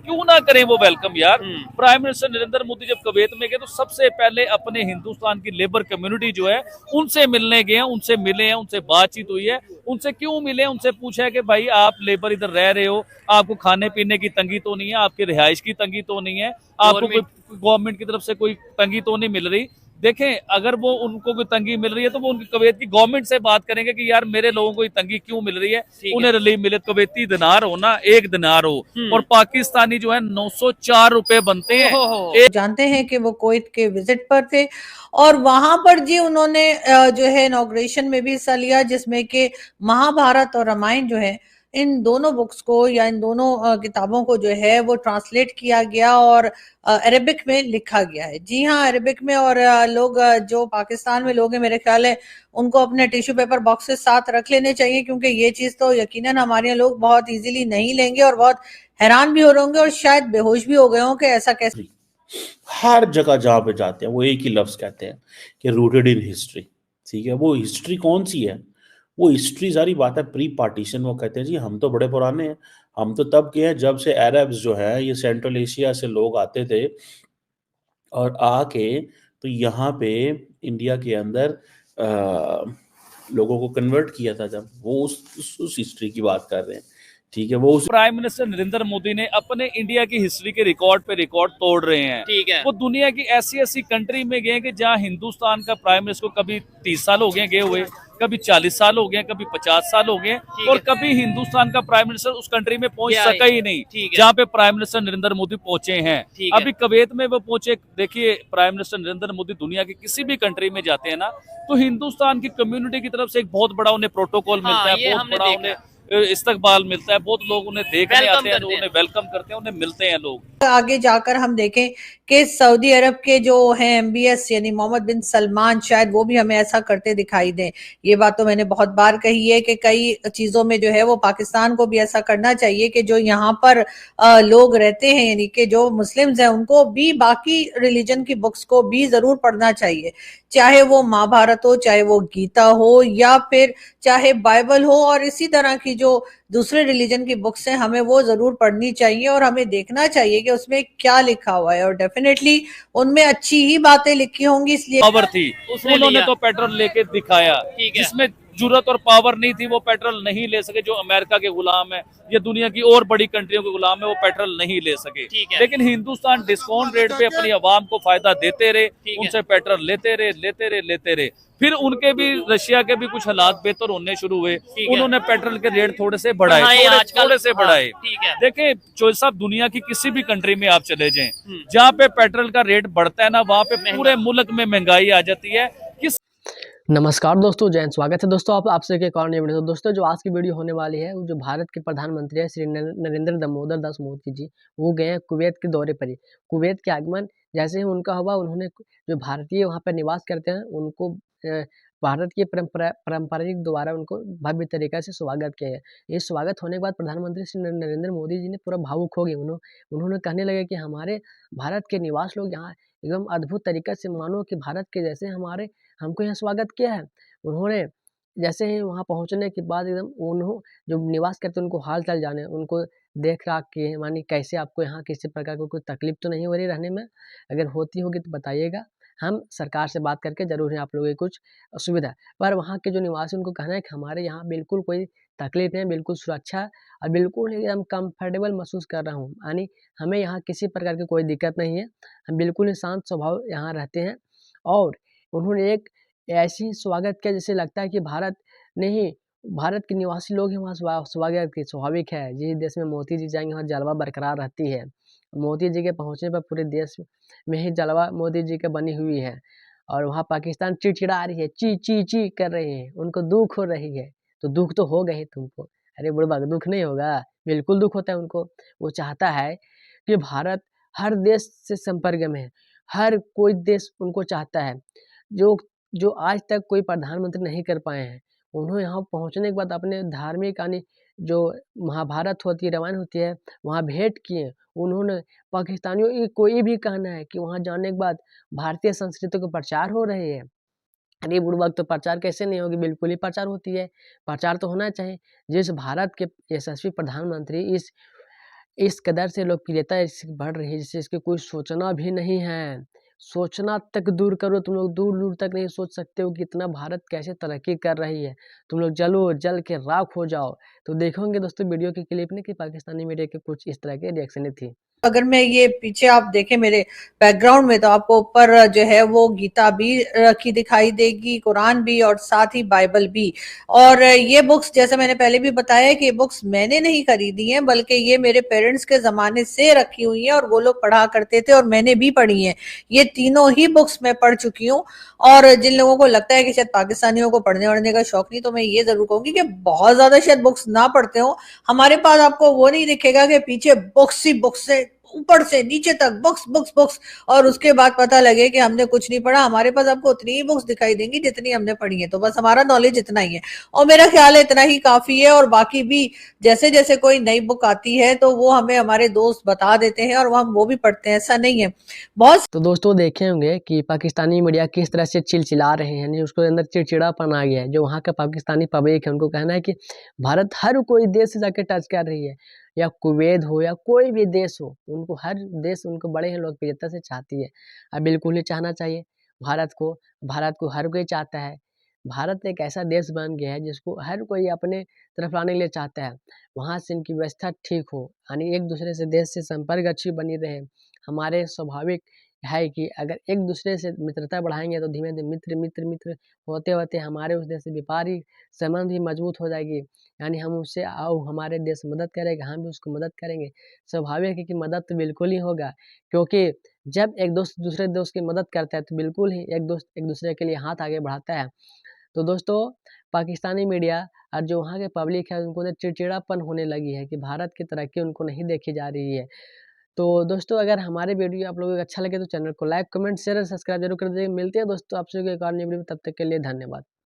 क्यों ना करें वो वेलकम यार। प्राइम मिनिस्टर नरेंद्र मोदी जब कुवैत में गए तो सबसे पहले अपने हिंदुस्तान की लेबर कम्युनिटी जो है उनसे मिलने गए हैं, उनसे मिले हैं, उनसे बातचीत हुई है। उनसे क्यों मिले, उनसे पूछा है कि भाई आप लेबर इधर रह रहे हो, आपको खाने पीने की तंगी तो नहीं है, आपकी रिहाइश की तंगी तो नहीं है, आपको कोई गवर्नमेंट की तरफ से कोई तंगी तो नहीं मिल रही। देखें, अगर वो उनको कोई तंगी मिल रही है तो वो उनकी कुवैत की गवर्नमेंट से बात करेंगे कि यार मेरे लोगों को ये तंगी क्यों मिल रही है, उन्हें रिलीफ मिले। कुवैती दिनार हो ना, 1 दिनार हो, और पाकिस्तानी जो है 904 रुपए बनते हैं। जानते हैं कि वो कुवैत के विजिट पर थे और वहां पर जी उन्होंने जो है इनॉग्रेशन में भी हिस्सा लिया, जिसमें कि महाभारत और रामायण जो है इन दोनों बुक्स को या इन दोनों किताबों को जो है वो ट्रांसलेट किया गया और अरेबिक में लिखा गया है। जी हाँ, अरेबिक में। और लोग जो पाकिस्तान में लोग हैं, मेरे ख्याल है उनको अपने टिश्यू पेपर बॉक्सेस साथ रख लेने चाहिए, क्योंकि ये चीज तो यकीनन हमारे यहाँ लोग बहुत इजीली नहीं लेंगे और बहुत हैरान भी हो रहे होंगे और शायद बेहोश भी हो गए हों कि ऐसा कैसे। हर जगह जहाँ पे जाते हैं वो एक ही लफ्ज कहते हैं कि रूटेड इन हिस्ट्री। ठीक है, वो हिस्ट्री कौन सी है? वो हिस्ट्री सारी बात है प्री पार्टीशन। वो कहते हैं जी हम तो बड़े पुराने हैं, हम तो तब के हैं जब से अरब्स जो है ये सेंट्रल एशिया से लोग आते थे और आके तो यहाँ पे इंडिया के अंदर लोगों को कन्वर्ट किया था। जब वो उस हिस्ट्री की बात कर रहे हैं। ठीक है, वो प्राइम मिनिस्टर नरेंद्र मोदी ने अपने इंडिया की हिस्ट्री के रिकॉर्ड पे रिकॉर्ड तोड़ रहे हैं। ठीक है। वो दुनिया की ऐसी ऐसी कंट्री में गए कि जहां हिंदुस्तान का प्राइम मिनिस्टर को कभी 30 साल हो गए हुए, कभी 40 साल हो गए, कभी 50 साल हो गए, और कभी हिंदुस्तान का प्राइम मिनिस्टर उस कंट्री में पहुंच सका ही नहीं जहां पे प्राइम मिनिस्टर नरेंद्र मोदी पहुंचे हैं। अभी कुवैत में वो पहुंचे। देखिए, प्राइम मिनिस्टर नरेंद्र मोदी दुनिया की किसी भी कंट्री में जाते हैं ना, तो हिंदुस्तान की कम्युनिटी की तरफ से एक बहुत बड़ा उन्हें प्रोटोकॉल मिलता है, बहुत बड़ा उन्हें इस्तकबाल मिलता है, बहुत लोग उन्हें देखने आते हैं, उन्हें वेलकम करते हैं, उन्हें मिलते हैं लोग। आगे जाकर हम देखें कि सऊदी अरब के जो हैं एमबीएस यानी मोहम्मद बिन सलमान, शायद वो भी हमें ऐसा करते दिखाई दें। ये बात तो मैंने बहुत बार कही है कि कई चीजों में जो है वो पाकिस्तान को भी ऐसा करना चाहिए कि जो यहाँ पर लोग रहते हैं यानी कि जो मुस्लिम्स हैं उनको भी बाकी रिलीजन की बुक्स को भी जरूर पढ़ना चाहिए, चाहे वो महाभारत हो, चाहे वो गीता हो, या फिर चाहे बाइबल हो। और इसी तरह की जो दूसरे रिलीजन की बुक्स हैं हमें वो जरूर पढ़नी चाहिए और हमें देखना चाहिए कि उसमें क्या लिखा हुआ है, और डेफिनेटली उनमें अच्छी ही बातें लिखी होंगी। इसलिए पावर थी, उन्होंने तो पेट्रोल लेके दिखाया। जिसमें जरूरत और पावर नहीं थी वो पेट्रोल नहीं ले सके। जो अमेरिका के गुलाम है, ये दुनिया की और बड़ी कंट्रियों के गुलाम है, वो पेट्रोल नहीं ले सके। लेकिन हिंदुस्तान डिस्काउंट रेट पे अपनी आवाम को फायदा देते रहे, उनसे पेट्रोल लेते रहे। फिर उनके भी रशिया के भी कुछ हालात बेहतर होने शुरू हुए, उन्होंने पेट्रोल के रेट थोड़े से बढ़ाए। देखें चोर साहब, दुनिया की किसी भी कंट्री में आप चले जाएं, जहाँ पे पेट्रोल का रेट बढ़ता है ना, वहाँ पे पूरे मुल्क में महंगाई आ जाती है। नमस्कार दोस्तों, जय हिंद। स्वागत है दोस्तों आपसे एक और नई वीडियो। दोस्तों जो आज की वीडियो होने वाली है, जो भारत के प्रधानमंत्री है श्री नरेंद्र दामोदर दास मोदी जी, वो गए हैं कुवैत के दौरे पर ही। कुवैत के आगमन जैसे ही उनका हुआ, उन्होंने जो भारतीय वहाँ पर निवास करते हैं उनको भारत के पारंपरिक द्वारा उनको भव्य तरीके से स्वागत किया है। ये स्वागत होने के बाद प्रधानमंत्री श्री नरेंद्र मोदी जी ने पूरा भावुक हो गए। उन्होंने कहने लगे कि हमारे भारत के निवास लोग यहाँ एकदम अद्भुत तरीके से, मानो कि भारत के जैसे हमको यहाँ स्वागत किया है। उन्होंने जैसे ही वहाँ पहुँचने के बाद एकदम जो निवास करते उनको हाल चाल जाने, उनको देख राख किए, मानी कैसे आपको यहाँ किसी प्रकार को कोई तकलीफ तो नहीं हो रही रहने में, अगर होती होगी तो बताइएगा, हम सरकार से बात करके जरूर है आप लोगों की कुछ सुविधा। पर वहाँ के जो निवासी उनको कहना है कि हमारे यहाँ बिल्कुल कोई तकलीफ नहीं, बिल्कुल सुरक्षा और बिल्कुल एकदम कंफर्टेबल महसूस कर रहा हूँ, यानी हमें यहाँ किसी प्रकार की कोई दिक्कत नहीं है, हम बिल्कुल ही शांत स्वभाव यहाँ रहते हैं। और उन्होंने एक ऐसी स्वागत किया जैसे लगता है कि भारत के निवासी लोग हैं वहाँ स्वागत की स्वाभाविक है। जिस देश में मोदी जी जाएंगे वहाँ जलवा बरकरार रहती है। मोदी जी के पहुँचने पर पूरे देश में ही जलवा मोदी जी की बनी हुई है। और वहाँ पाकिस्तान चिड़चिड़ा रही है, ची ची ची कर रहे हैं, उनको दुख हो रही है। तो दुख तो होगा ही तुमको, अरे बुढ़बा दुख नहीं होगा, बिल्कुल दुख होता है उनको। वो चाहता है कि भारत हर देश से संपर्क में है, हर कोई देश उनको चाहता है, जो आज तक कोई प्रधानमंत्री नहीं कर पाए हैं। उन्होंने यहाँ पहुँचने के बाद अपने धार्मिक यानी जो महाभारत होती है, रामायण होती है, वहाँ भेंट किए। उन्होंने पाकिस्तानियों की कोई भी कहना है कि वहाँ जाने के बाद भारतीय संस्कृति को प्रचार हो रही है। अरे बुड़बक, तो प्रचार कैसे नहीं होगी, बिल्कुल ही प्रचार होती है, प्रचार तो होना चाहिए। जिस भारत के यशस्वी प्रधानमंत्री इस कदर से लोकप्रियता इसकी बढ़ रही है जिससे इसकी कोई सोचना भी नहीं है। सोचना तक दूर करो, तुम लोग दूर दूर तक नहीं सोच सकते हो कि इतना भारत कैसे तरक्की कर रही है। तुम लोग जलो जल के राख हो जाओ। तो देखोगे दोस्तों वीडियो के क्लिप में कि पाकिस्तानी मीडिया के कुछ इस तरह के रिएक्शन थी। अगर मैं ये पीछे आप देखें मेरे बैकग्राउंड में तो आपको ऊपर जो है वो गीता भी रखी दिखाई देगी, कुरान भी और साथ ही बाइबल भी। और ये बुक्स जैसे मैंने पहले भी बताया कि ये बुक्स मैंने नहीं खरीदी हैं बल्कि ये मेरे पेरेंट्स के जमाने से रखी हुई हैं और वो लोग पढ़ा करते थे और मैंने भी पढ़ी हैं। ये तीनों ही बुक्स मैं पढ़ चुकी हूँ। और जिन लोगों को लगता है कि शायद पाकिस्तानियों को पढ़ने वढ़ने का शौक नहीं, तो मैं ये जरूर कहूंगी कि बहुत ज्यादा शायद बुक्स ना पढ़ते हो। हमारे पास आपको वो नहीं दिखेगा कि पीछे बुक्स ही बुक्स है, ऊपर से नीचे तक बुक्स बुक्स बुक्स, और उसके बाद पता लगे कि हमने कुछ नहीं पढ़ा। हमारे पास आपको उतनी ही बुक्स दिखाई देंगी जितनी हमने पढ़ी है। तो बस हमारा नॉलेज इतना ही है और मेरा ख्याल है इतना ही काफी है। और बाकी भी जैसे जैसे कोई नई बुक आती है तो वो हमें हमारे दोस्त बता देते हैं और हम वो भी पढ़ते हैं, ऐसा नहीं है। बहुत तो दोस्तों देखे होंगे कि पाकिस्तानी मीडिया किस तरह से चिलचिला रहे हैं, यानी उसके अंदर चिड़चिड़ापन आ गया है। जो वहाँ का पाकिस्तानी पब्लिक है उनको कहना है कि भारत हर कोई देश से जाके टच कर रही है, या कुवैत हो या कोई भी देश हो, उनको हर देश उनको बड़े ही लोकप्रियता से चाहती है। अब बिल्कुल ही चाहना चाहिए भारत को हर कोई चाहता है। भारत एक ऐसा देश बन गया है जिसको हर कोई अपने तरफ लाने के लिए चाहता है। वहाँ से इनकी व्यवस्था ठीक हो, यानी एक दूसरे से देश से संपर्क अच्छी बनी रहे। हमारे स्वाभाविक है कि अगर एक दूसरे से मित्रता बढ़ाएंगे तो धीमे धीमे मित्र मित्र मित्र होते होते हमारे उस देश से व्यापारिक संबंध भी मजबूत हो जाएगी। यानी हम उससे आओ हमारे देश मदद करेगा, हम भी उसको मदद करेंगे। स्वाभाविक है कि मदद तो बिल्कुल ही होगा, क्योंकि जब एक दोस्त दूसरे दोस्त की मदद करता है तो बिल्कुल ही एक दोस्त एक दूसरे के लिए हाथ आगे बढ़ाता है। तो दोस्तों पाकिस्तानी मीडिया और जो वहाँ के पब्लिक है उनको तो चिड़चिड़ापन होने लगी है कि भारत की तरक्की उनको नहीं देखी जा रही है। तो दोस्तों अगर हमारे वीडियो आप लोगों को अच्छा लगे तो चैनल को लाइक कमेंट शेयर और सब्सक्राइब जरूर कर दीजिए। मिलते हैं दोस्तों आपसे एक और नई वीडियो में, तब तक के लिए धन्यवाद।